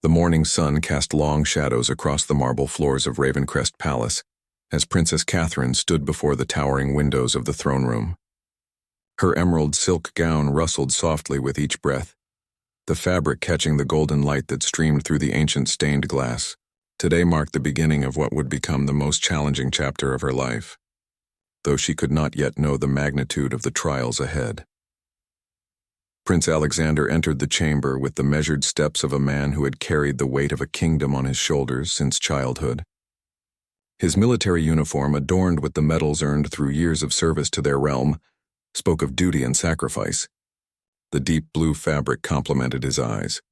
The morning sun cast long shadows across the marble floors of Ravencrest Palace as Princess Catherine stood before the towering windows of the throne room. Her emerald silk gown rustled softly with each breath, the fabric catching the golden light that streamed through the ancient stained glass. Today marked the beginning of what would become the most challenging chapter of her life, though she could not yet know the magnitude of the trials ahead. Prince Alexander entered the chamber with the measured steps of a man who had carried the weight of a kingdom on his shoulders since childhood. His military uniform, adorned with the medals earned through years of service to their realm, spoke of duty and sacrifice. The deep blue fabric complemented his eyes,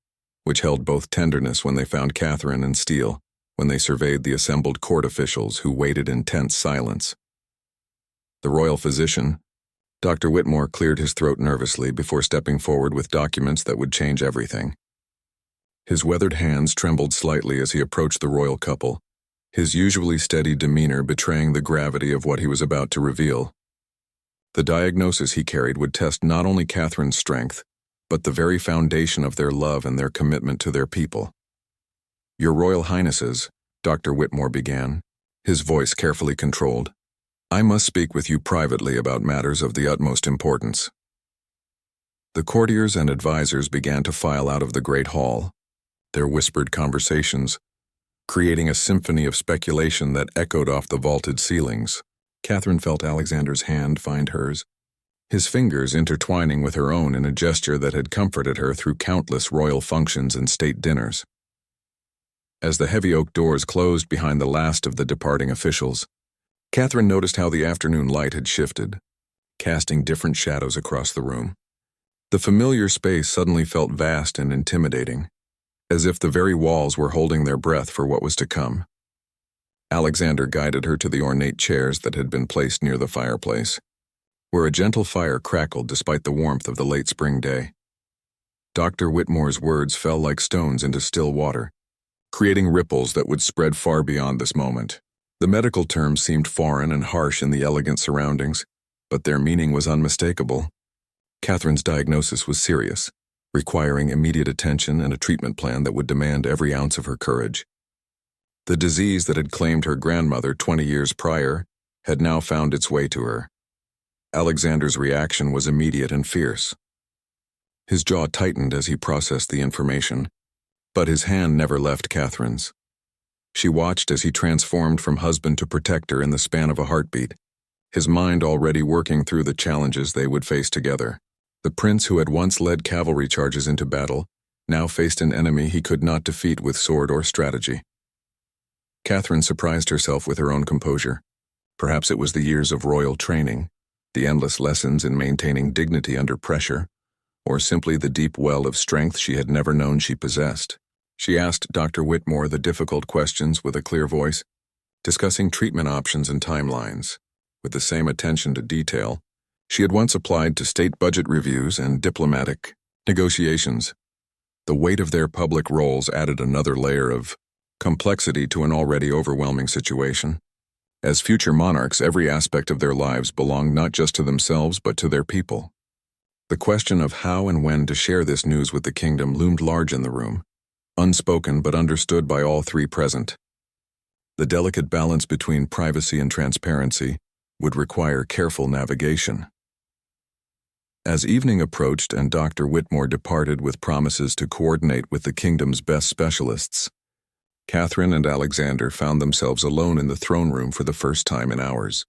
which held both tenderness when they found Catherine and steel when they surveyed the assembled court officials who waited in tense silence. The royal physician, Dr. Whitmore, cleared his throat nervously before stepping forward with documents that would change everything. His weathered hands trembled slightly as he approached the royal couple, his usually steady demeanor betraying the gravity of what he was about to reveal. The diagnosis he carried would test not only Catherine's strength, but the very foundation of their love and their commitment to their people. "Your Royal Highnesses," Dr. Whitmore began, his voice carefully controlled, "I must speak with you privately about matters of the utmost importance." The courtiers and advisors began to file out of the great hall, their whispered conversations creating a symphony of speculation that echoed off the vaulted ceilings. Catherine felt Alexander's hand find hers, his fingers intertwining with her own in a gesture that had comforted her through countless royal functions and state dinners. As the heavy oak doors closed behind the last of the departing officials, Catherine noticed how the afternoon light had shifted, casting different shadows across the room. The familiar space suddenly felt vast and intimidating, as if the very walls were holding their breath for what was to come. Alexander guided her to the ornate chairs that had been placed near the fireplace, where a gentle fire crackled despite the warmth of the late spring day. Dr. Whitmore's words fell like stones into still water, creating ripples that would spread far beyond this moment. The medical terms seemed foreign and harsh in the elegant surroundings, but their meaning was unmistakable. Catherine's diagnosis was serious, requiring immediate attention and a treatment plan that would demand every ounce of her courage. The disease that had claimed her grandmother 20 years prior had now found its way to her. Alexander's reaction was immediate and fierce. His jaw tightened as he processed the information, but his hand never left Catherine's. She watched as he transformed from husband to protector in the span of a heartbeat, his mind already working through the challenges they would face together. The prince who had once led cavalry charges into battle now faced an enemy he could not defeat with sword or strategy. Catherine surprised herself with her own composure. Perhaps it was the years of royal training, the endless lessons in maintaining dignity under pressure, or simply the deep well of strength she had never known she possessed. She asked Dr. Whitmore the difficult questions with a clear voice, discussing treatment options and timelines, with the same attention to detail she had once applied to state budget reviews and diplomatic negotiations. The weight of their public roles added another layer of complexity to an already overwhelming situation. As future monarchs, every aspect of their lives belonged not just to themselves but to their people. The question of how and when to share this news with the kingdom loomed large in the room, unspoken but understood by all three present. The delicate balance between privacy and transparency would require careful navigation. As evening approached and Dr. Whitmore departed with promises to coordinate with the kingdom's best specialists, Catherine and Alexander found themselves alone in the throne room for the first time in hours.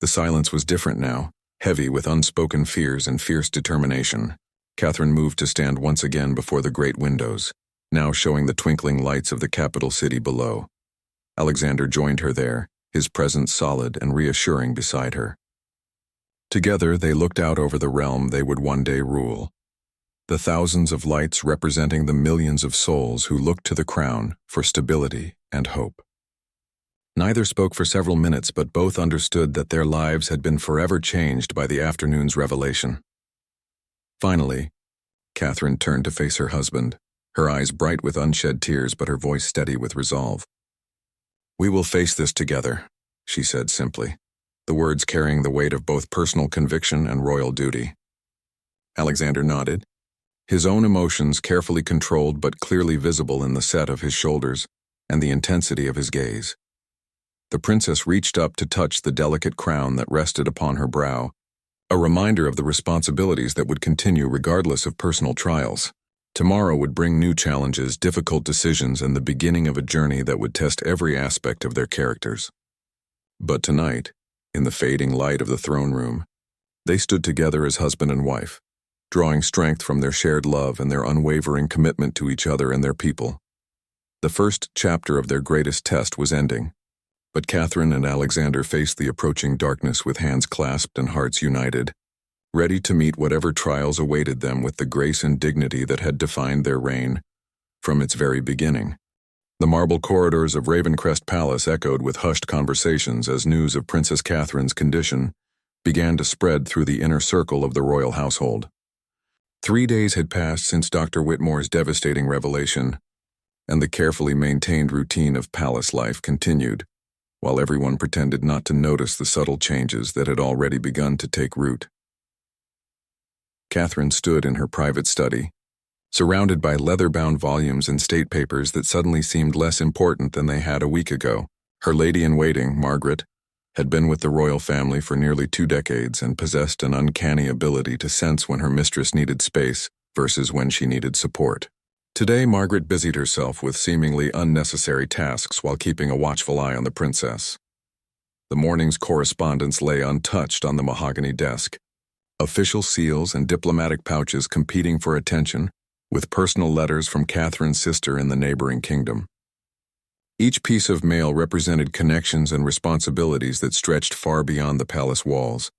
The silence was different now, heavy with unspoken fears and fierce determination. Catherine moved to stand once again before the great windows, now showing the twinkling lights of the capital city below. Alexander joined her there, his presence solid and reassuring beside her. Together they looked out over the realm they would one day rule, the thousands of lights representing the millions of souls who looked to the crown for stability and hope. Neither spoke for several minutes, but both understood that their lives had been forever changed by the afternoon's revelation. Finally, Catherine turned to face her husband, her eyes bright with unshed tears but her voice steady with resolve. "We will face this together," she said simply, the words carrying the weight of both personal conviction and royal duty. Alexander nodded, his own emotions carefully controlled but clearly visible in the set of his shoulders and the intensity of his gaze. The princess reached up to touch the delicate crown that rested upon her brow, a reminder of the responsibilities that would continue regardless of personal trials. Tomorrow would bring new challenges, difficult decisions, and the beginning of a journey that would test every aspect of their characters. But tonight, in the fading light of the throne room, they stood together as husband and wife, drawing strength from their shared love and their unwavering commitment to each other and their people. The first chapter of their greatest test was ending, but Catherine and Alexander faced the approaching darkness with hands clasped and hearts united, ready to meet whatever trials awaited them with the grace and dignity that had defined their reign from its very beginning. The marble corridors of Ravencrest Palace echoed with hushed conversations as news of Princess Catherine's condition began to spread through the inner circle of the royal household. 3 days had passed since Dr. Whitmore's devastating revelation, and the carefully maintained routine of palace life continued, while everyone pretended not to notice the subtle changes that had already begun to take root. Catherine stood in her private study, surrounded by leather-bound volumes and state papers that suddenly seemed less important than they had a week ago. Her lady-in-waiting, Margaret, had been with the royal family for nearly 2 decades and possessed an uncanny ability to sense when her mistress needed space versus when she needed support. Today, Margaret busied herself with seemingly unnecessary tasks while keeping a watchful eye on the princess. The morning's correspondence lay untouched on the mahogany desk, official seals and diplomatic pouches competing for attention, with personal letters from Catherine's sister in the neighboring kingdom. Each piece of mail represented connections and responsibilities that stretched far beyond the palace walls,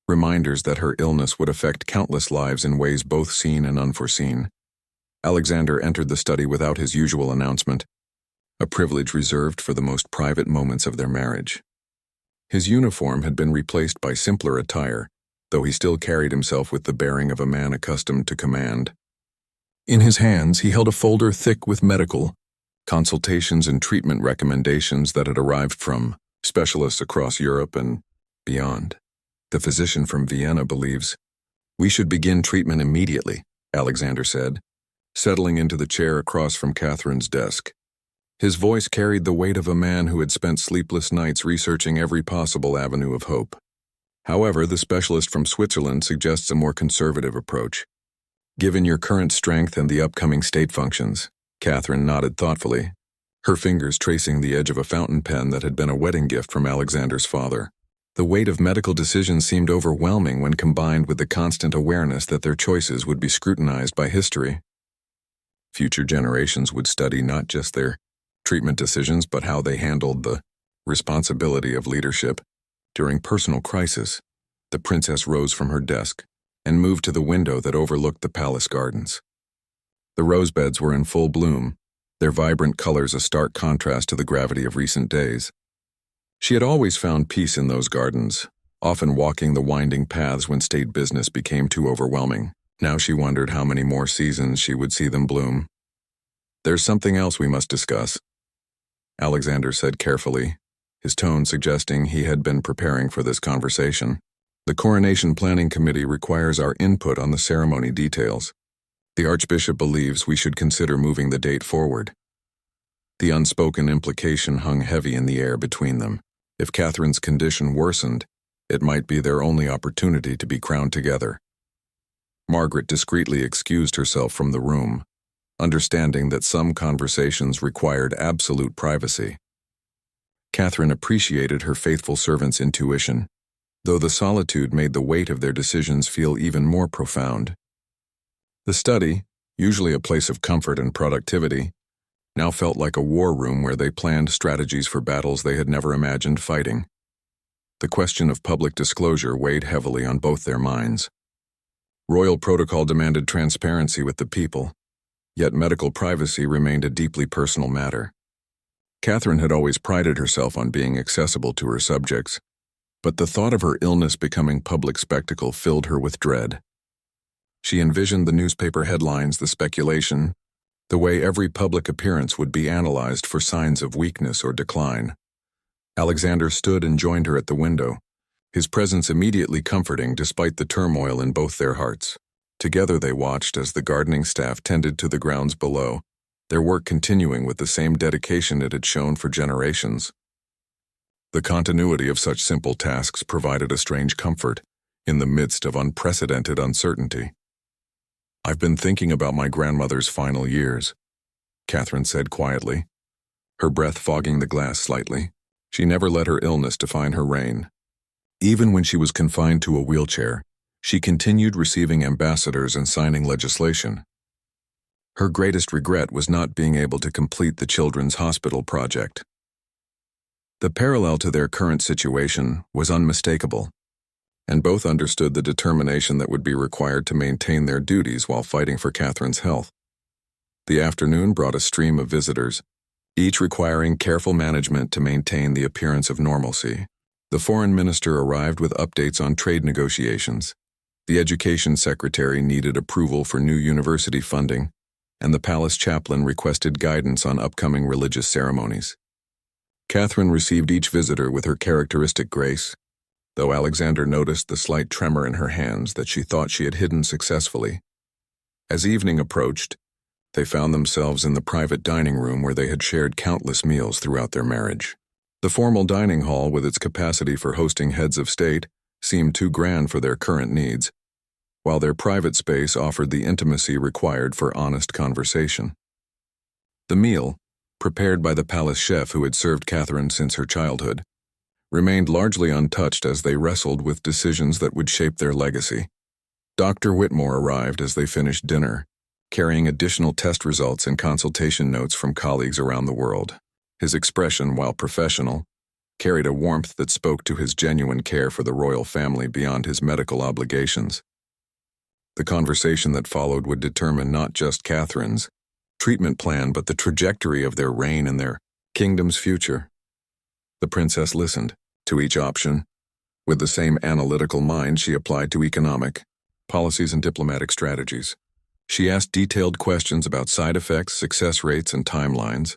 reminders that her illness would affect countless lives in ways both seen and unforeseen. Alexander entered the study without his usual announcement, a privilege reserved for the most private moments of their marriage. His uniform had been replaced by simpler attire, though he still carried himself with the bearing of a man accustomed to command. In his hands, he held a folder thick with medical consultations and treatment recommendations that had arrived from specialists across Europe and beyond. The physician from Vienna believes we should begin treatment immediately, Alexander said, settling into the chair across from Catherine's desk. His voice carried the weight of a man who had spent sleepless nights researching every possible avenue of hope. However, the specialist from Switzerland suggests a more conservative approach. Given your current strength and the upcoming state functions, Catherine nodded thoughtfully, her fingers tracing the edge of a fountain pen that had been a wedding gift from Alexander's father. The weight of medical decisions seemed overwhelming when combined with the constant awareness that their choices would be scrutinized by history. Future generations would study not just their treatment decisions but how they handled the responsibility of leadership. During personal crisis, the princess rose from her desk and moved to the window that overlooked the palace gardens. The rose beds were in full bloom, their vibrant colors a stark contrast to the gravity of recent days. She had always found peace in those gardens, often walking the winding paths when state business became too overwhelming. Now she wondered how many more seasons she would see them bloom. "There's something else we must discuss," Alexander said carefully, his tone suggesting he had been preparing for this conversation. "The Coronation Planning Committee requires our input on the ceremony details. The Archbishop believes we should consider moving the date forward." The unspoken implication hung heavy in the air between them. If Catherine's condition worsened, it might be their only opportunity to be crowned together. Margaret discreetly excused herself from the room, understanding that some conversations required absolute privacy. Catherine appreciated her faithful servant's intuition, though the solitude made the weight of their decisions feel even more profound. The study, usually a place of comfort and productivity, now felt like a war room where they planned strategies for battles they had never imagined fighting. The question of public disclosure weighed heavily on both their minds. Royal protocol demanded transparency with the people, yet medical privacy remained a deeply personal matter. Catherine had always prided herself on being accessible to her subjects, but the thought of her illness becoming public spectacle filled her with dread. She envisioned the newspaper headlines, the speculation, the way every public appearance would be analyzed for signs of weakness or decline. Alexander stood and joined her at the window, his presence immediately comforting despite the turmoil in both their hearts. Together they watched as the gardening staff tended to the grounds below, their work continuing with the same dedication it had shown for generations. The continuity of such simple tasks provided a strange comfort in the midst of unprecedented uncertainty. "I've been thinking about my grandmother's final years," Catherine said quietly, her breath fogging the glass slightly. She never let her illness define her reign. Even when she was confined to a wheelchair, she continued receiving ambassadors and signing legislation. Her greatest regret was not being able to complete the Children's Hospital project. The parallel to their current situation was unmistakable, and both understood the determination that would be required to maintain their duties while fighting for Catherine's health. The afternoon brought a stream of visitors, each requiring careful management to maintain the appearance of normalcy. The foreign minister arrived with updates on trade negotiations. The education secretary needed approval for new university funding, and the palace chaplain requested guidance on upcoming religious ceremonies. Catherine received each visitor with her characteristic grace, though Alexander noticed the slight tremor in her hands that she thought she had hidden successfully. As evening approached, they found themselves in the private dining room where they had shared countless meals throughout their marriage. The formal dining hall, with its capacity for hosting heads of state, seemed too grand for their current needs, while their private space offered the intimacy required for honest conversation. The meal, prepared by the palace chef who had served Catherine since her childhood, remained largely untouched as they wrestled with decisions that would shape their legacy. Dr. Whitmore arrived as they finished dinner, carrying additional test results and consultation notes from colleagues around the world. His expression, while professional, carried a warmth that spoke to his genuine care for the royal family beyond his medical obligations. The conversation that followed would determine not just Catherine's treatment plan, but the trajectory of their reign and their kingdom's future. The princess listened to each option with the same analytical mind she applied to economic policies and diplomatic strategies. She asked detailed questions about side effects, success rates, and timelines,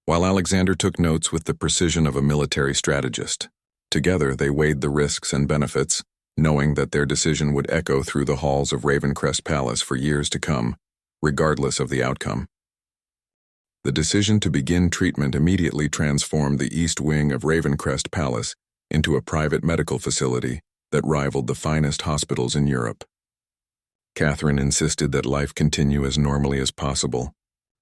while Alexander took notes with the precision of a military strategist. Together, they weighed the risks and benefits, knowing that their decision would echo through the halls of Ravencrest Palace for years to come, regardless of the outcome. The decision to begin treatment immediately transformed the east wing of Ravencrest Palace into a private medical facility that rivaled the finest hospitals in Europe. Catherine insisted that life continue as normally as possible,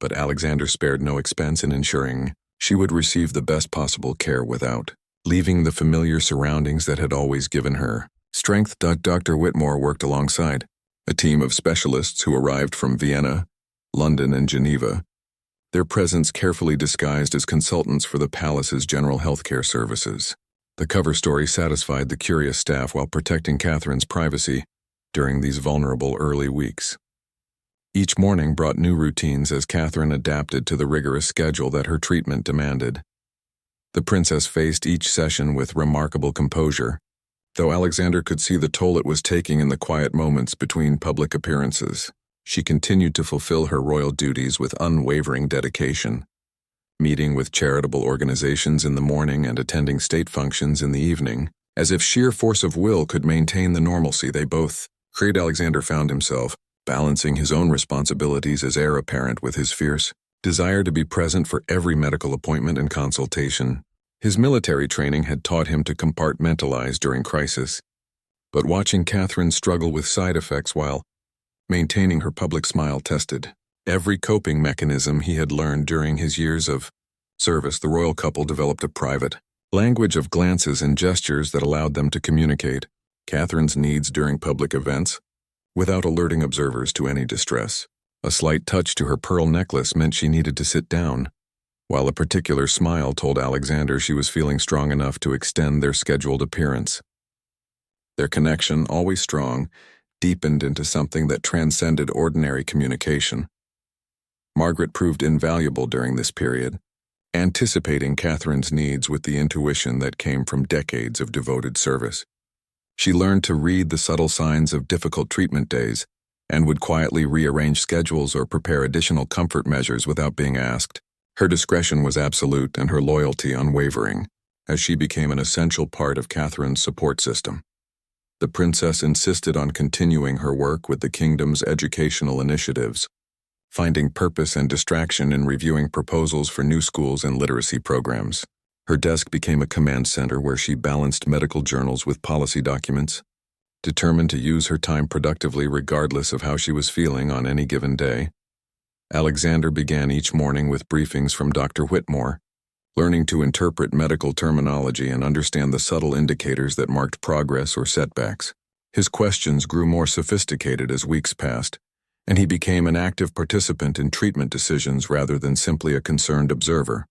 but Alexander spared no expense in ensuring she would receive the best possible care without leaving the familiar surroundings that had always given her strength. Dr. Whitmore worked alongside a team of specialists who arrived from Vienna, London, and Geneva, their presence carefully disguised as consultants for the palace's general healthcare services. The cover story satisfied the curious staff while protecting Catherine's privacy during these vulnerable early weeks. Each morning brought new routines as Catherine adapted to the rigorous schedule that her treatment demanded. The princess faced each session with remarkable composure, though Alexander could see the toll it was taking in the quiet moments between public appearances. She continued to fulfill her royal duties with unwavering dedication, meeting with charitable organizations in the morning and attending state functions in the evening, as if sheer force of will could maintain the normalcy they both created. Alexander found himself balancing his own responsibilities as heir apparent with his fierce desire to be present for every medical appointment and consultation. His military training had taught him to compartmentalize during crisis, but watching Catherine struggle with side effects while maintaining her public smile tested every coping mechanism he had learned during his years of service. The royal couple developed a private language of glances and gestures that allowed them to communicate Catherine's needs during public events without alerting observers to any distress. A slight touch to her pearl necklace meant she needed to sit down, while a particular smile told Alexander she was feeling strong enough to extend their scheduled appearance. Their connection, always strong, deepened into something that transcended ordinary communication. Margaret proved invaluable during this period, anticipating Catherine's needs with the intuition that came from decades of devoted service. She learned to read the subtle signs of difficult treatment days and would quietly rearrange schedules or prepare additional comfort measures without being asked. Her discretion was absolute and her loyalty unwavering, as she became an essential part of Catherine's support system. The princess insisted on continuing her work with the kingdom's educational initiatives, finding purpose and distraction in reviewing proposals for new schools and literacy programs. Her desk became a command center where she balanced medical journals with policy documents, determined to use her time productively regardless of how she was feeling on any given day. Alexander began each morning with briefings from Dr. Whitmore, learning to interpret medical terminology and understand the subtle indicators that marked progress or setbacks. His questions grew more sophisticated as weeks passed, and he became an active participant in treatment decisions rather than simply a concerned observer.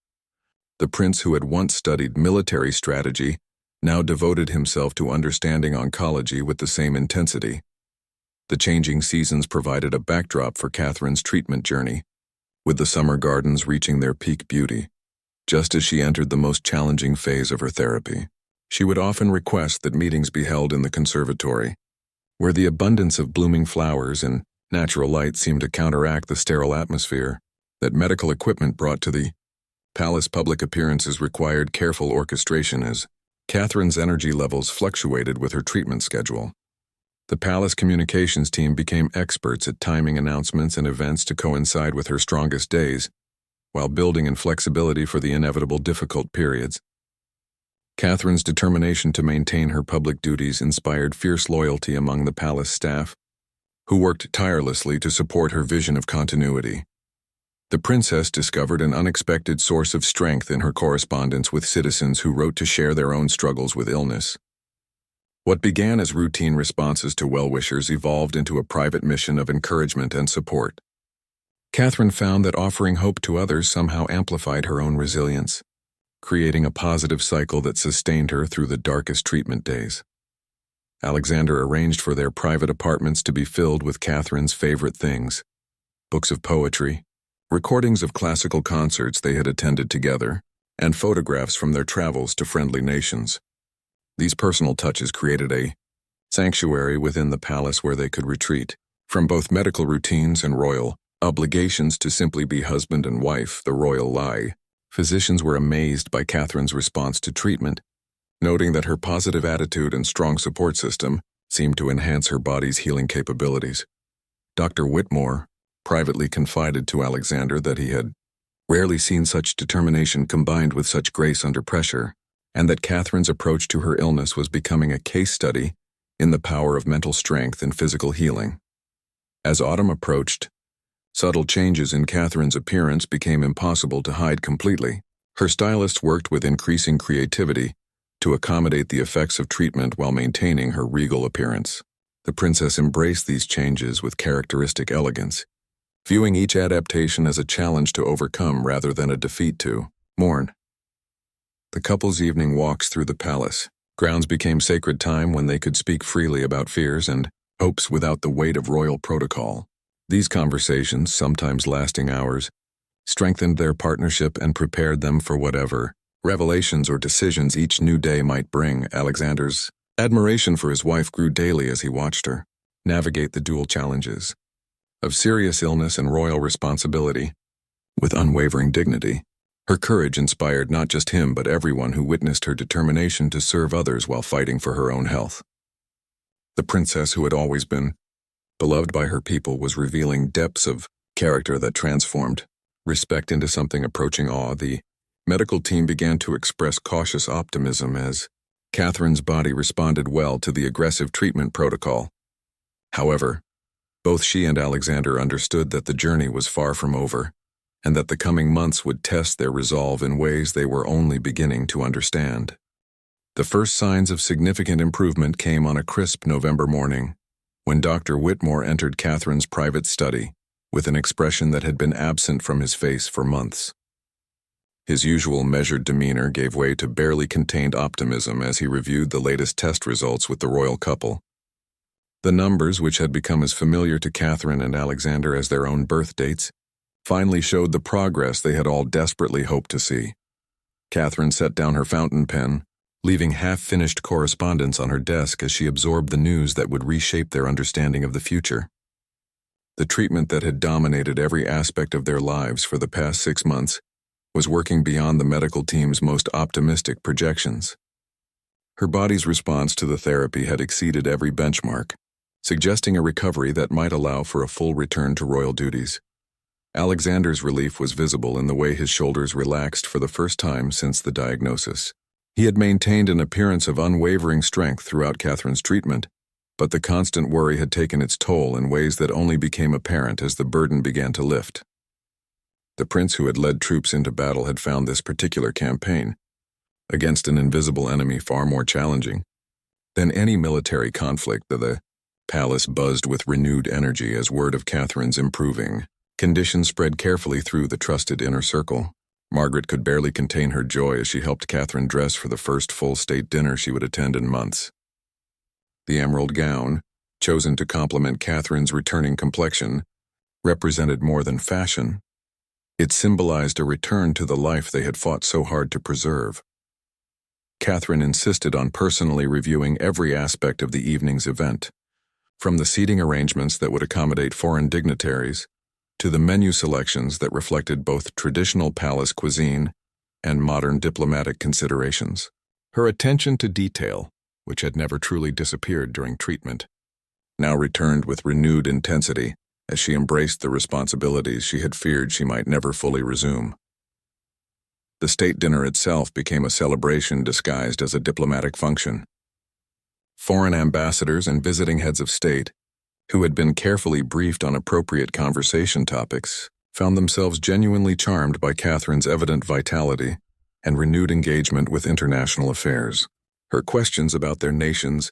The prince, who had once studied military strategy, now devoted himself to understanding oncology with the same intensity. The changing seasons provided a backdrop for Catherine's treatment journey, with the summer gardens reaching their peak beauty. Just as she entered the most challenging phase of her therapy, she would often request that meetings be held in the conservatory, where the abundance of blooming flowers and natural light seemed to counteract the sterile atmosphere that medical equipment brought to the palace. Public appearances required careful orchestration as Catherine's energy levels fluctuated with her treatment schedule. The palace communications team became experts at timing announcements and events to coincide with her strongest days, while building in flexibility for the inevitable difficult periods. Catherine's determination to maintain her public duties inspired fierce loyalty among the palace staff, who worked tirelessly to support her vision of continuity. The princess discovered an unexpected source of strength in her correspondence with citizens who wrote to share their own struggles with illness. What began as routine responses to well-wishers evolved into a private mission of encouragement and support. Catherine found that offering hope to others somehow amplified her own resilience, creating a positive cycle that sustained her through the darkest treatment days. Alexander arranged for their private apartments to be filled with Catherine's favorite things: books of poetry, recordings of classical concerts they had attended together, and photographs from their travels to friendly nations. These personal touches created a sanctuary within the palace where they could retreat from both medical routines and royal obligations to simply be husband and wife, the royal lie. Physicians were amazed by Catherine's response to treatment, noting that her positive attitude and strong support system seemed to enhance her body's healing capabilities. Dr. Whitmore privately confided to Alexander that he had rarely seen such determination combined with such grace under pressure, and that Catherine's approach to her illness was becoming a case study in the power of mental strength and physical healing. As autumn approached, subtle changes in Catherine's appearance became impossible to hide completely. Her stylists worked with increasing creativity to accommodate the effects of treatment while maintaining her regal appearance. The princess embraced these changes with characteristic elegance, viewing each adaptation as a challenge to overcome rather than a defeat to mourn. The couple's evening walks through the palace grounds became sacred time when they could speak freely about fears and hopes without the weight of royal protocol. These conversations, sometimes lasting hours, strengthened their partnership and prepared them for whatever revelations or decisions each new day might bring. Alexander's admiration for his wife grew daily as he watched her navigate the dual challenges of serious illness and royal responsibility with unwavering dignity. Her courage inspired not just him but everyone who witnessed her determination to serve others while fighting for her own health. The princess, who had always been beloved by her people, was revealing depths of character that transformed respect into something approaching awe. The medical team began to express cautious optimism as Catherine's body responded well to the aggressive treatment protocol. However, both she and Alexander understood that the journey was far from over, and that the coming months would test their resolve in ways they were only beginning to understand. The first signs of significant improvement came on a crisp November morning, when Dr. Whitmore entered Catherine's private study with an expression that had been absent from his face for months. His usual measured demeanor gave way to barely contained optimism as he reviewed the latest test results with the royal couple. The numbers, which had become as familiar to Catherine and Alexander as their own birth dates, finally showed the progress they had all desperately hoped to see. Catherine set down her fountain pen, leaving half-finished correspondence on her desk as she absorbed the news that would reshape their understanding of the future. The treatment that had dominated every aspect of their lives for the past 6 months was working beyond the medical team's most optimistic projections. Her body's response to the therapy had exceeded every benchmark, suggesting a recovery that might allow for a full return to royal duties. Alexander's relief was visible in the way his shoulders relaxed for the first time since the diagnosis. He had maintained an appearance of unwavering strength throughout Catherine's treatment, but the constant worry had taken its toll in ways that only became apparent as the burden began to lift. The prince who had led troops into battle had found this particular campaign, against an invisible enemy far more challenging than any military conflict. The palace buzzed with renewed energy as word of Catherine's improving condition spread carefully through the trusted inner circle. Margaret could barely contain her joy as she helped Catherine dress for the first full state dinner she would attend in months. The emerald gown, chosen to complement Catherine's returning complexion, represented more than fashion. It symbolized a return to the life they had fought so hard to preserve. Catherine insisted on personally reviewing every aspect of the evening's event, from the seating arrangements that would accommodate foreign dignitaries to the menu selections that reflected both traditional palace cuisine and modern diplomatic considerations. Her attention to detail, which had never truly disappeared during treatment, now returned with renewed intensity as she embraced the responsibilities she had feared she might never fully resume. The state dinner itself became a celebration disguised as a diplomatic function. Foreign ambassadors and visiting heads of state, who had been carefully briefed on appropriate conversation topics, found themselves genuinely charmed by Catherine's evident vitality and renewed engagement with international affairs. Her questions about their nation's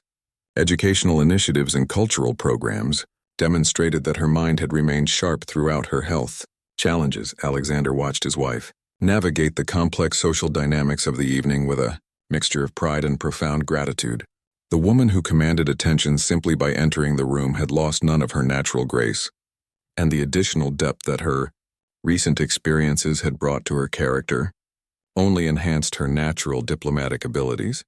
educational initiatives and cultural programs demonstrated that her mind had remained sharp throughout her health challenges. Alexander watched his wife navigate the complex social dynamics of the evening with a mixture of pride and profound gratitude. The woman who commanded attention simply by entering the room had lost none of her natural grace, and the additional depth that her recent experiences had brought to her character only enhanced her natural diplomatic abilities.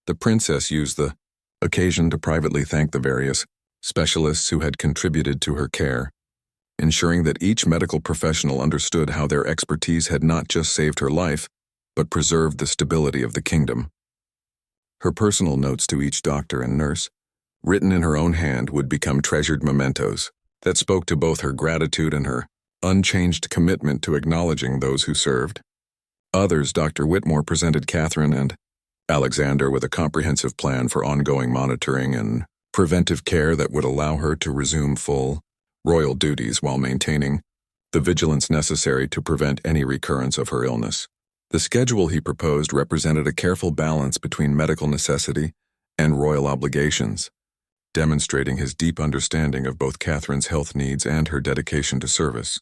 The princess used the occasion to privately thank the various specialists who had contributed to her care, ensuring that each medical professional understood how their expertise had not just saved her life, but preserved the stability of the kingdom. Her personal notes to each doctor and nurse, written in her own hand, would become treasured mementos that spoke to both her gratitude and her unchanged commitment to acknowledging those who served. Others, Dr. Whitmore presented Catherine and Alexander with a comprehensive plan for ongoing monitoring and preventive care that would allow her to resume full royal duties while maintaining the vigilance necessary to prevent any recurrence of her illness. The schedule he proposed represented a careful balance between medical necessity and royal obligations, demonstrating his deep understanding of both Catherine's health needs and her dedication to service.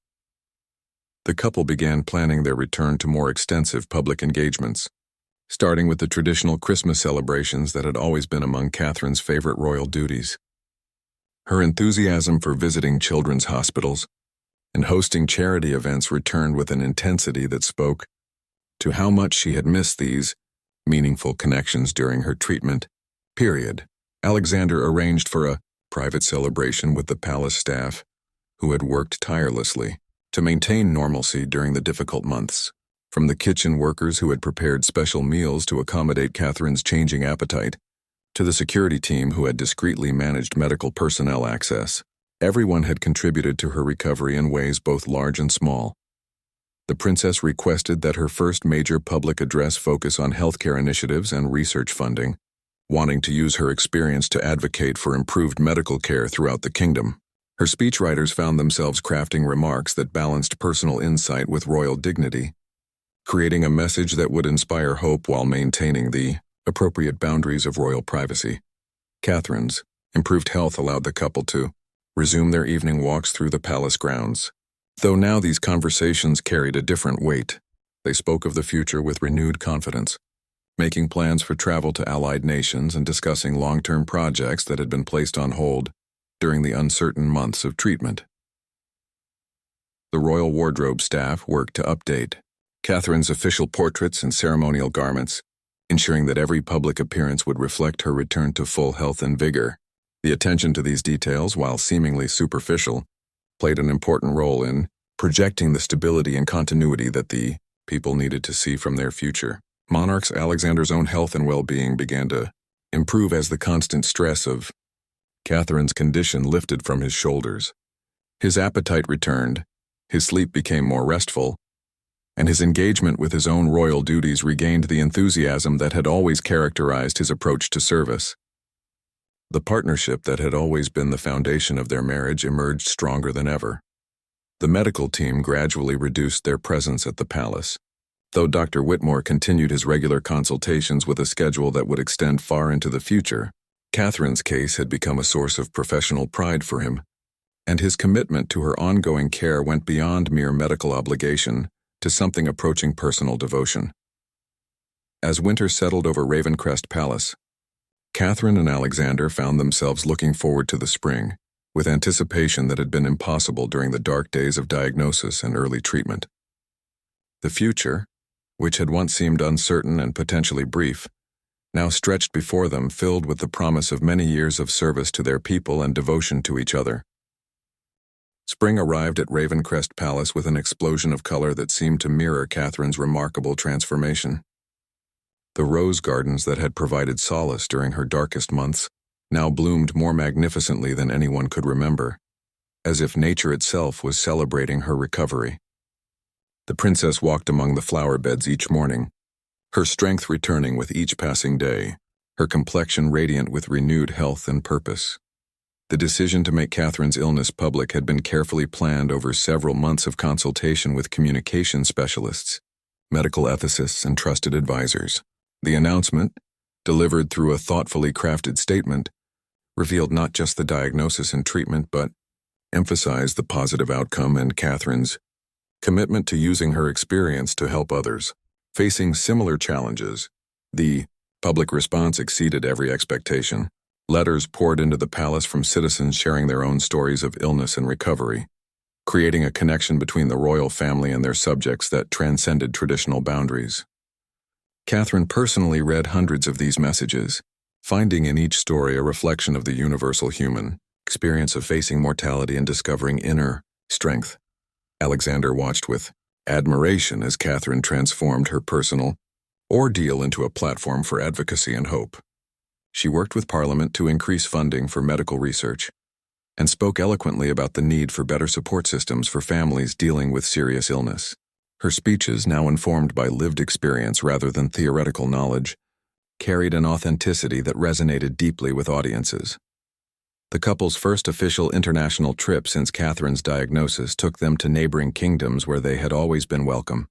The couple began planning their return to more extensive public engagements, starting with the traditional Christmas celebrations that had always been among Catherine's favorite royal duties. Her enthusiasm for visiting children's hospitals and hosting charity events returned with an intensity that spoke to how much she had missed these meaningful connections during her treatment period. Alexander arranged for a private celebration with the palace staff, who had worked tirelessly to maintain normalcy during the difficult months. From the kitchen workers who had prepared special meals to accommodate Catherine's changing appetite, to the security team who had discreetly managed medical personnel access, everyone had contributed to her recovery in ways both large and small. The princess requested that her first major public address focus on healthcare initiatives and research funding, wanting to use her experience to advocate for improved medical care throughout the kingdom. Her speechwriters found themselves crafting remarks that balanced personal insight with royal dignity, creating a message that would inspire hope while maintaining the appropriate boundaries of royal privacy. Catherine's improved health allowed the couple to resume their evening walks through the palace grounds. Though now these conversations carried a different weight, they spoke of the future with renewed confidence, making plans for travel to allied nations and discussing long-term projects that had been placed on hold during the uncertain months of treatment. The royal wardrobe staff worked to update Catherine's official portraits and ceremonial garments, ensuring that every public appearance would reflect her return to full health and vigor. The attention to these details, while seemingly superficial, played an important role in projecting the stability and continuity that the people needed to see from their future. Monarch's Alexander's own health and well-being began to improve as the constant stress of Catherine's condition lifted from his shoulders. His appetite returned, his sleep became more restful, and his engagement with his own royal duties regained the enthusiasm that had always characterized his approach to service. The partnership that had always been the foundation of their marriage emerged stronger than ever. The medical team gradually reduced their presence at the palace. Though Dr. Whitmore continued his regular consultations with a schedule that would extend far into the future, Catherine's case had become a source of professional pride for him, and his commitment to her ongoing care went beyond mere medical obligation to something approaching personal devotion. As winter settled over Ravencrest Palace, Catherine and Alexander found themselves looking forward to the spring, with anticipation that had been impossible during the dark days of diagnosis and early treatment. The future, which had once seemed uncertain and potentially brief, now stretched before them, filled with the promise of many years of service to their people and devotion to each other. Spring arrived at Ravencrest Palace with an explosion of color that seemed to mirror Catherine's remarkable transformation. The rose gardens that had provided solace during her darkest months now bloomed more magnificently than anyone could remember, as if nature itself was celebrating her recovery. The princess walked among the flower beds each morning, her strength returning with each passing day, her complexion radiant with renewed health and purpose. The decision to make Catherine's illness public had been carefully planned over several months of consultation with communication specialists, medical ethicists, and trusted advisors. The announcement, delivered through a thoughtfully crafted statement, revealed not just the diagnosis and treatment but emphasized the positive outcome and Catherine's commitment to using her experience to help others facing similar challenges. The public response exceeded every expectation. Letters poured into the palace from citizens sharing their own stories of illness and recovery, creating a connection between the royal family and their subjects that transcended traditional boundaries. Catherine personally read hundreds of these messages, finding in each story a reflection of the universal human experience of facing mortality and discovering inner strength. Alexander watched with admiration as Catherine transformed her personal ordeal into a platform for advocacy and hope. She worked with Parliament to increase funding for medical research and spoke eloquently about the need for better support systems for families dealing with serious illness. Her speeches, now informed by lived experience rather than theoretical knowledge, carried an authenticity that resonated deeply with audiences. The couple's first official international trip since Catherine's diagnosis took them to neighboring kingdoms where they had always been welcome.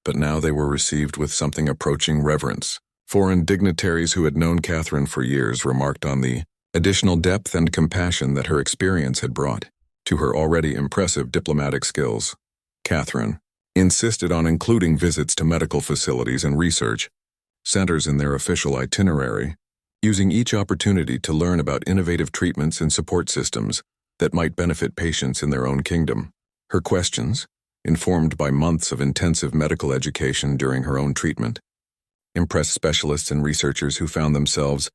But now they were received with something approaching reverence. Foreign dignitaries who had known Catherine for years remarked on the additional depth and compassion that her experience had brought to her already impressive diplomatic skills. Catherine insisted on including visits to medical facilities and research centers in their official itinerary, using each opportunity to learn about innovative treatments and support systems that might benefit patients in their own kingdom. Her questions, informed by months of intensive medical education during her own treatment, impressed specialists and researchers who found themselves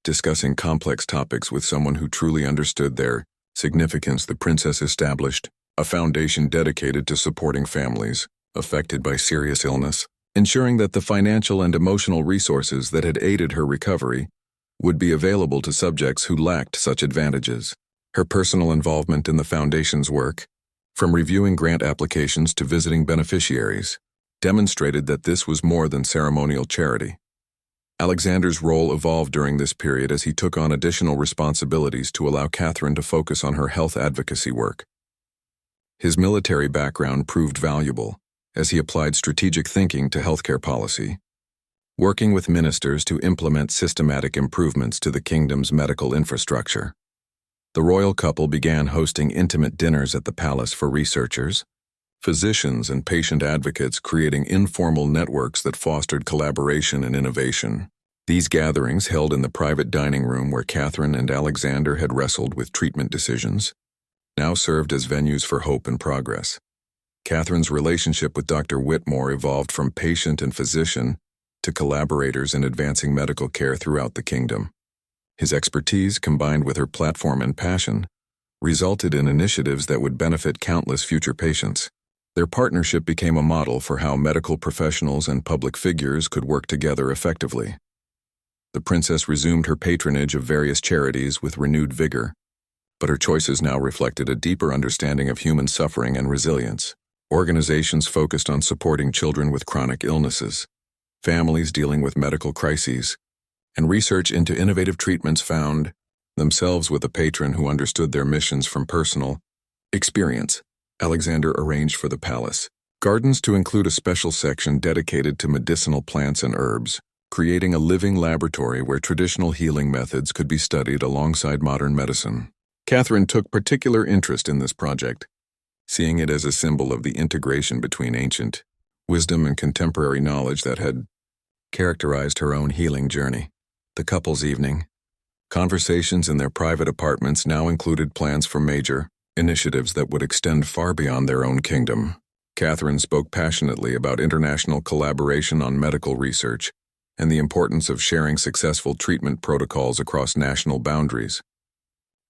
discussing complex topics with someone who truly understood their significance. The princess established a foundation dedicated to supporting families affected by serious illness, ensuring that the financial and emotional resources that had aided her recovery would be available to subjects who lacked such advantages. Her personal involvement in the foundation's work, from reviewing grant applications to visiting beneficiaries, demonstrated that this was more than ceremonial charity. Alexander's role evolved during this period as he took on additional responsibilities to allow Catherine to focus on her health advocacy work. His military background proved valuable as he applied strategic thinking to healthcare policy, working with ministers to implement systematic improvements to the kingdom's medical infrastructure. The royal couple began hosting intimate dinners at the palace for researchers, physicians, and patient advocates, creating informal networks that fostered collaboration and innovation. These gatherings, held in the private dining room where Catherine and Alexander had wrestled with treatment decisions, now served as venues for hope and progress. Catherine's relationship with Dr. Whitmore evolved from patient and physician to collaborators in advancing medical care throughout the kingdom. His expertise, combined with her platform and passion, resulted in initiatives that would benefit countless future patients. Their partnership became a model for how medical professionals and public figures could work together effectively. The princess resumed her patronage of various charities with renewed vigor, but her choices now reflected a deeper understanding of human suffering and resilience. Organizations focused on supporting children with chronic illnesses, families dealing with medical crises, and research into innovative treatments found themselves with a patron who understood their missions from personal experience. Alexander arranged for the palace gardens to include a special section dedicated to medicinal plants and herbs, creating a living laboratory where traditional healing methods could be studied alongside modern medicine. Catherine took particular interest in this project, seeing it as a symbol of the integration between ancient wisdom and contemporary knowledge that had characterized her own healing journey. The couple's evening conversations in their private apartments now included plans for major initiatives that would extend far beyond their own kingdom. Catherine spoke passionately about international collaboration on medical research and the importance of sharing successful treatment protocols across national boundaries.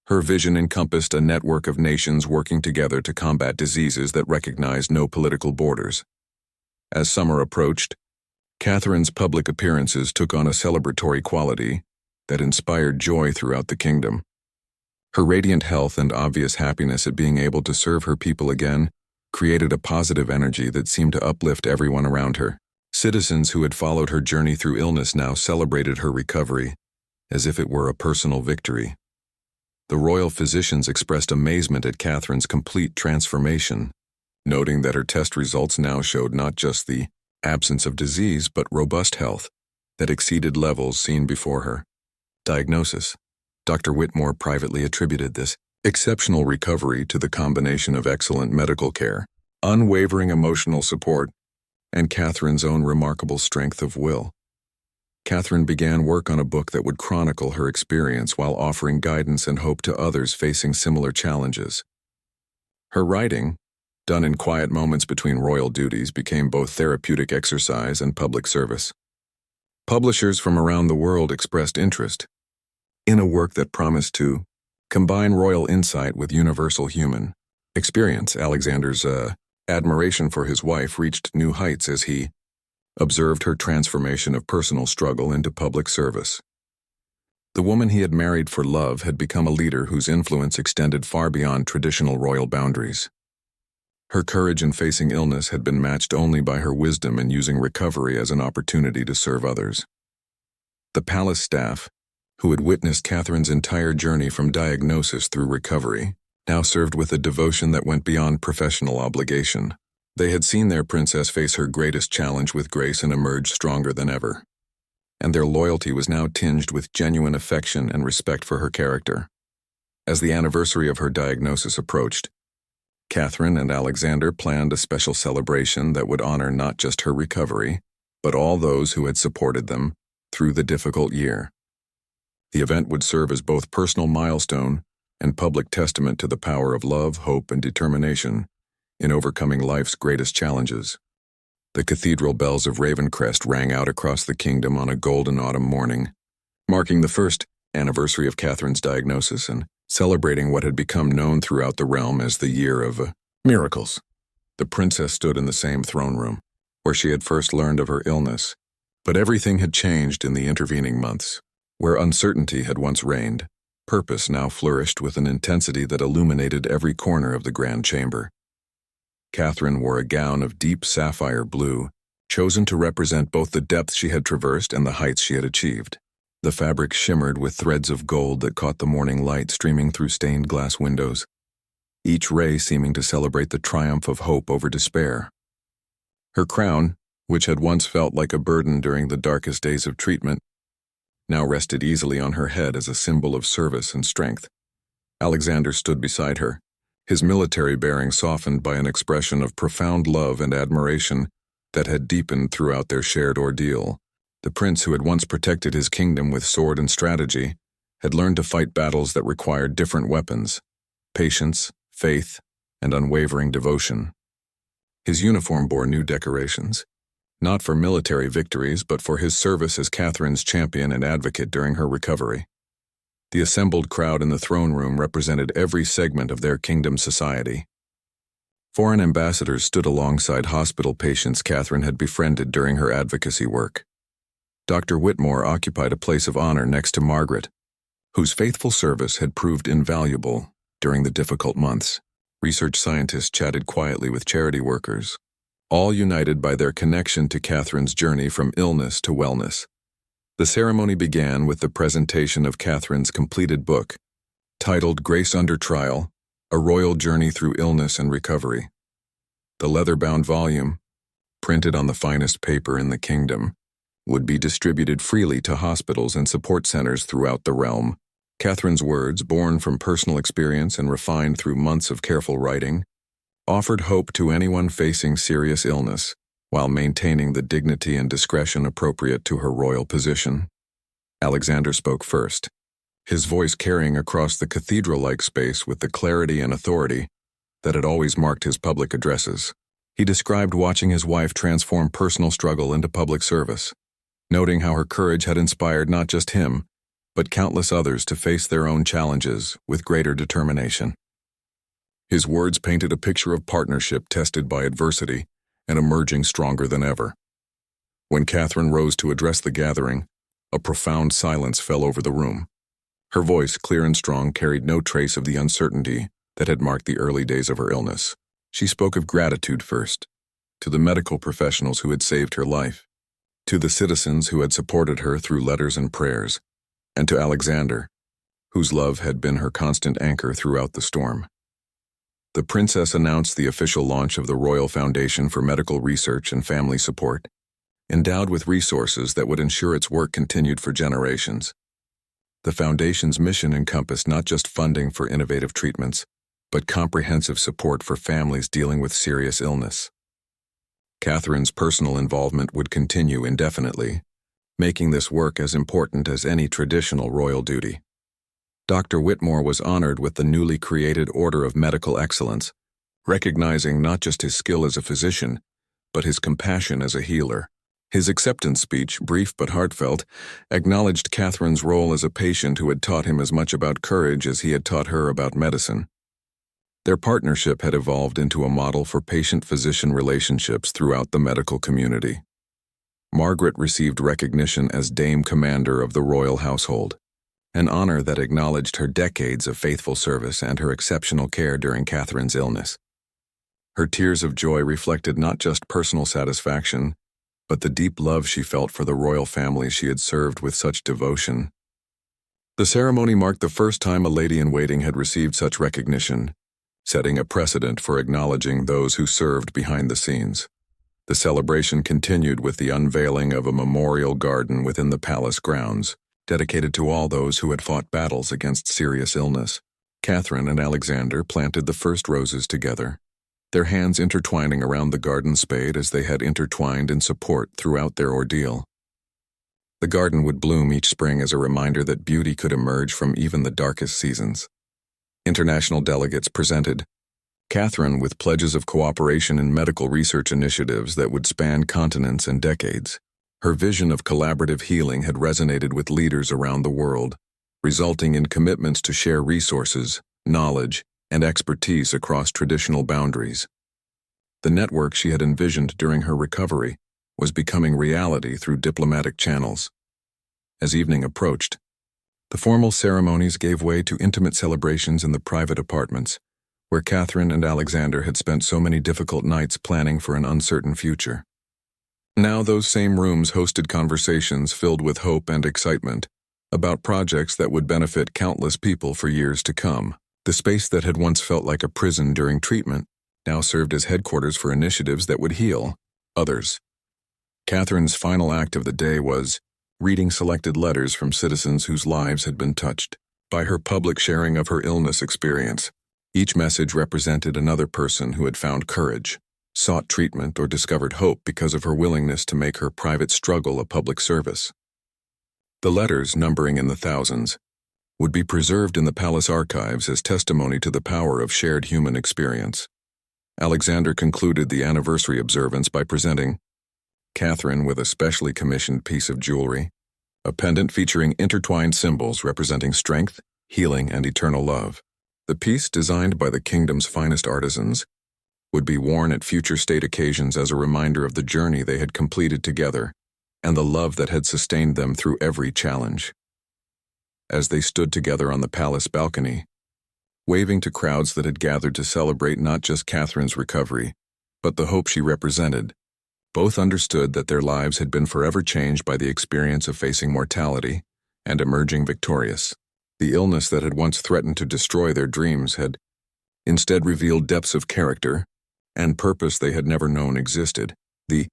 Her vision encompassed a network of nations working together to combat diseases that recognized no political borders. As summer approached, Catherine's public appearances took on a celebratory quality that inspired joy throughout the kingdom. Her radiant health and obvious happiness at being able to serve her people again created a positive energy that seemed to uplift everyone around her. Citizens who had followed her journey through illness now celebrated her recovery as if it were a personal victory. The royal physicians expressed amazement at Catherine's complete transformation, noting that her test results now showed not just the absence of disease but robust health that exceeded levels seen before her. Diagnosis. Dr. Whitmore privately attributed this exceptional recovery to the combination of excellent medical care, unwavering emotional support, and Catherine's own remarkable strength of will. Catherine began work on a book that would chronicle her experience while offering guidance and hope to others facing similar challenges. Her writing, done in quiet moments between royal duties, became both therapeutic exercise and public service. Publishers from around the world expressed interest in a work that promised to combine royal insight with universal human experience. Alexander's admiration for his wife reached new heights as he observed her transformation of personal struggle into public service. The woman he had married for love had become a leader whose influence extended far beyond traditional royal boundaries. Her courage in facing illness had been matched only by her wisdom in using recovery as an opportunity to serve others. The palace staff, who had witnessed Catherine's entire journey from diagnosis through recovery, now served with a devotion that went beyond professional obligation. They had seen their princess face her greatest challenge with grace and emerge stronger than ever, and their loyalty was now tinged with genuine affection and respect for her character. As the anniversary of her diagnosis approached, Catherine and Alexander planned a special celebration that would honor not just her recovery, but all those who had supported them through the difficult year. The event would serve as both personal milestone and public testament to the power of love, hope, and determination in overcoming life's greatest challenges. The cathedral bells of Ravencrest rang out across the kingdom on a golden autumn morning, marking the first anniversary of Catherine's diagnosis and celebrating what had become known throughout the realm as the Year of Miracles. The princess stood in the same throne room, where she had first learned of her illness, but everything had changed in the intervening months. Where uncertainty had once reigned, purpose now flourished with an intensity that illuminated every corner of the grand chamber. Catherine wore a gown of deep sapphire blue, chosen to represent both the depth she had traversed and the heights she had achieved. The fabric shimmered with threads of gold that caught the morning light streaming through stained glass windows, each ray seeming to celebrate the triumph of hope over despair. Her crown, which had once felt like a burden during the darkest days of treatment, now rested easily on her head as a symbol of service and strength. Alexander stood beside her, his military bearing softened by an expression of profound love and admiration that had deepened throughout their shared ordeal. The prince who had once protected his kingdom with sword and strategy had learned to fight battles that required different weapons: patience, faith, and unwavering devotion. His uniform bore new decorations, not for military victories, but for his service as Catherine's champion and advocate during her recovery. The assembled crowd in the throne room represented every segment of their kingdom's society, Foreign ambassadors stood alongside hospital patients Catherine had befriended during her advocacy work. Dr. Whitmore occupied a place of honor next to Margaret, whose faithful service had proved invaluable during the difficult months. Research scientists chatted quietly with charity workers, all united by their connection to Catherine's journey from illness to wellness. The ceremony began with the presentation of Catherine's completed book, titled Grace Under Trial, A Royal Journey Through Illness and Recovery. The leather-bound volume, printed on the finest paper in the kingdom, would be distributed freely to hospitals and support centers throughout the realm. Catherine's words, born from personal experience and refined through months of careful writing, offered hope to anyone facing serious illness, while maintaining the dignity and discretion appropriate to her royal position. Alexander spoke first, his voice carrying across the cathedral-like space with the clarity and authority that had always marked his public addresses. He described watching his wife transform personal struggle into public service, noting how her courage had inspired not just him, but countless others to face their own challenges with greater determination. His words painted a picture of partnership tested by adversity and emerging stronger than ever. When Catherine rose to address the gathering, a profound silence fell over the room. Her voice, clear and strong, carried no trace of the uncertainty that had marked the early days of her illness. She spoke of gratitude first, to the medical professionals who had saved her life, to the citizens who had supported her through letters and prayers, and to Alexander, whose love had been her constant anchor throughout the storm. The princess announced the official launch of the Royal Foundation for Medical Research and Family Support, endowed with resources that would ensure its work continued for generations. The foundation's mission encompassed not just funding for innovative treatments, but comprehensive support for families dealing with serious illness. Catherine's personal involvement would continue indefinitely, making this work as important as any traditional royal duty. Dr. Whitmore was honored with the newly created Order of Medical Excellence, recognizing not just his skill as a physician, but his compassion as a healer. His acceptance speech, brief but heartfelt, acknowledged Catherine's role as a patient who had taught him as much about courage as he had taught her about medicine. Their partnership had evolved into a model for patient-physician relationships throughout the medical community. Margaret received recognition as Dame Commander of the royal household, an honor that acknowledged her decades of faithful service and her exceptional care during Catherine's illness. Her tears of joy reflected not just personal satisfaction, but the deep love she felt for the royal family she had served with such devotion. The ceremony marked the first time a lady-in-waiting had received such recognition, setting a precedent for acknowledging those who served behind the scenes. The celebration continued with the unveiling of a memorial garden within the palace grounds, dedicated to all those who had fought battles against serious illness. Catherine and Alexander planted the first roses together, their hands intertwining around the garden spade as they had intertwined in support throughout their ordeal. The garden would bloom each spring as a reminder that beauty could emerge from even the darkest seasons. International delegates presented, Catherine with pledges of cooperation in medical research initiatives that would span continents and decades. Her vision of collaborative healing had resonated with leaders around the world, resulting in commitments to share resources, knowledge, and expertise across traditional boundaries. The network she had envisioned during her recovery was becoming reality through diplomatic channels. As evening approached, the formal ceremonies gave way to intimate celebrations in the private apartments, where Catherine and Alexander had spent so many difficult nights planning for an uncertain future. Now those same rooms hosted conversations filled with hope and excitement about projects that would benefit countless people for years to come. The space that had once felt like a prison during treatment now served as headquarters for initiatives that would heal others. Catherine's final act of the day was reading selected letters from citizens whose lives had been touched by her public sharing of her illness experience. Each message represented another person who had found courage, sought treatment, or discovered hope because of her willingness to make her private struggle a public service. The letters, numbering in the thousands, would be preserved in the palace archives as testimony to the power of shared human experience. Alexander concluded the anniversary observance by presenting Catherine with a specially commissioned piece of jewelry, a pendant featuring intertwined symbols representing strength, healing, and eternal love. The piece, designed by the kingdom's finest artisans, would be worn at future state occasions as a reminder of the journey they had completed together and the love that had sustained them through every challenge. As they stood together on the palace balcony, waving to crowds that had gathered to celebrate not just Catherine's recovery, but the hope she represented, both understood that their lives had been forever changed by the experience of facing mortality and emerging victorious. The illness that had once threatened to destroy their dreams had instead revealed depths of character and purpose they had never known existed. The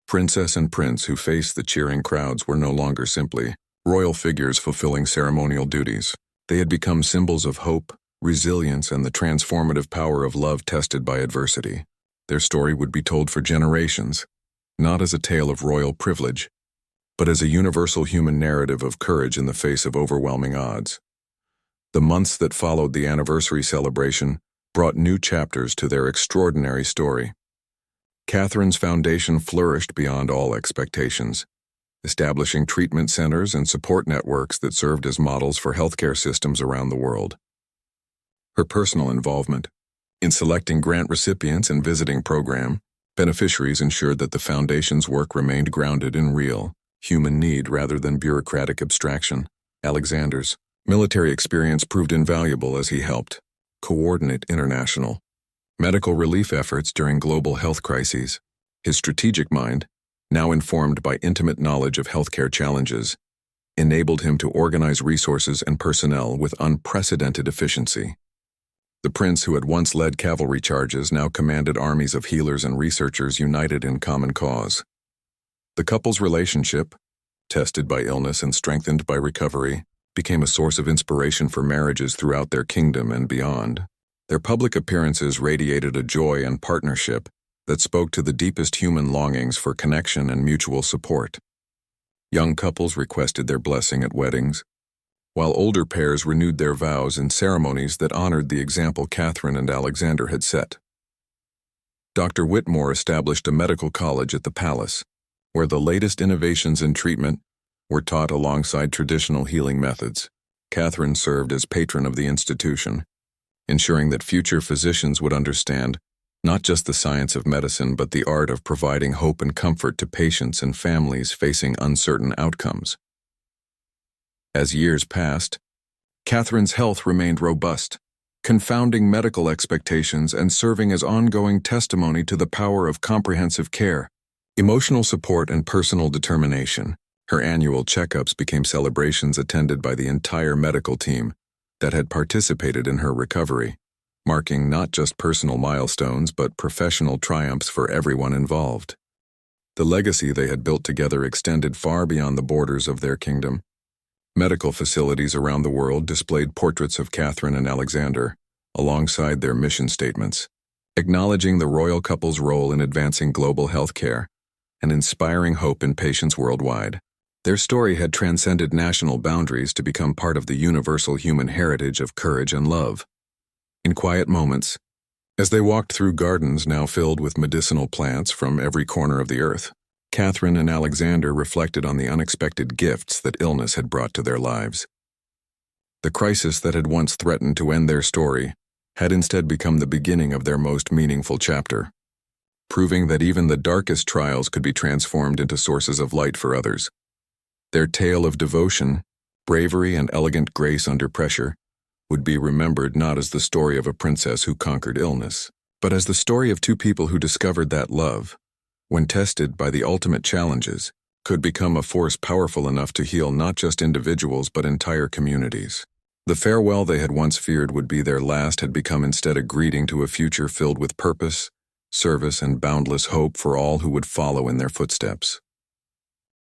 princess and prince who faced the cheering crowds were no longer simply royal figures fulfilling ceremonial duties. They had become symbols of hope, resilience, and the transformative power of love tested by adversity. Their story would be told for generations, not as a tale of royal privilege, but as a universal human narrative of courage in the face of overwhelming odds. The months that followed the anniversary celebration brought new chapters to their extraordinary story. Catherine's foundation flourished beyond all expectations, establishing treatment centers and support networks that served as models for healthcare systems around the world. Her personal involvement in selecting grant recipients and visiting program beneficiaries ensured that the foundation's work remained grounded in real, human need rather than bureaucratic abstraction. Alexander's military experience proved invaluable as he helped coordinate international medical relief efforts during global health crises. His strategic mind, now informed by intimate knowledge of healthcare challenges, enabled him to organize resources and personnel with unprecedented efficiency. The prince, who had once led cavalry charges, now commanded armies of healers and researchers united in common cause. The couple's relationship, tested by illness and strengthened by recovery, became a source of inspiration for marriages throughout their kingdom and beyond. Their public appearances radiated a joy and partnership that spoke to the deepest human longings for connection and mutual support. Young couples requested their blessing at weddings, while older pairs renewed their vows in ceremonies that honored the example Catherine and Alexander had set. Dr. Whitmore established a medical college at the palace, where the latest innovations in treatment were taught alongside traditional healing methods. Catherine served as patron of the institution, ensuring that future physicians would understand not just the science of medicine but the art of providing hope and comfort to patients and families facing uncertain outcomes. As years passed, Catherine's health remained robust, confounding medical expectations and serving as ongoing testimony to the power of comprehensive care, emotional support, and personal determination. Her annual checkups became celebrations attended by the entire medical team that had participated in her recovery, marking not just personal milestones but professional triumphs for everyone involved. The legacy they had built together extended far beyond the borders of their kingdom. Medical facilities around the world displayed portraits of Catherine and Alexander, alongside their mission statements, acknowledging the royal couple's role in advancing global health care and inspiring hope in patients worldwide. Their story had transcended national boundaries to become part of the universal human heritage of courage and love. In quiet moments, as they walked through gardens now filled with medicinal plants from every corner of the earth, Catherine and Alexander reflected on the unexpected gifts that illness had brought to their lives. The crisis that had once threatened to end their story had instead become the beginning of their most meaningful chapter, proving that even the darkest trials could be transformed into sources of light for others. Their tale of devotion, bravery, and elegant grace under pressure would be remembered not as the story of a princess who conquered illness, but as the story of two people who discovered that love, when tested by the ultimate challenges, could become a force powerful enough to heal not just individuals but entire communities. The farewell they had once feared would be their last had become instead a greeting to a future filled with purpose, service, and boundless hope for all who would follow in their footsteps.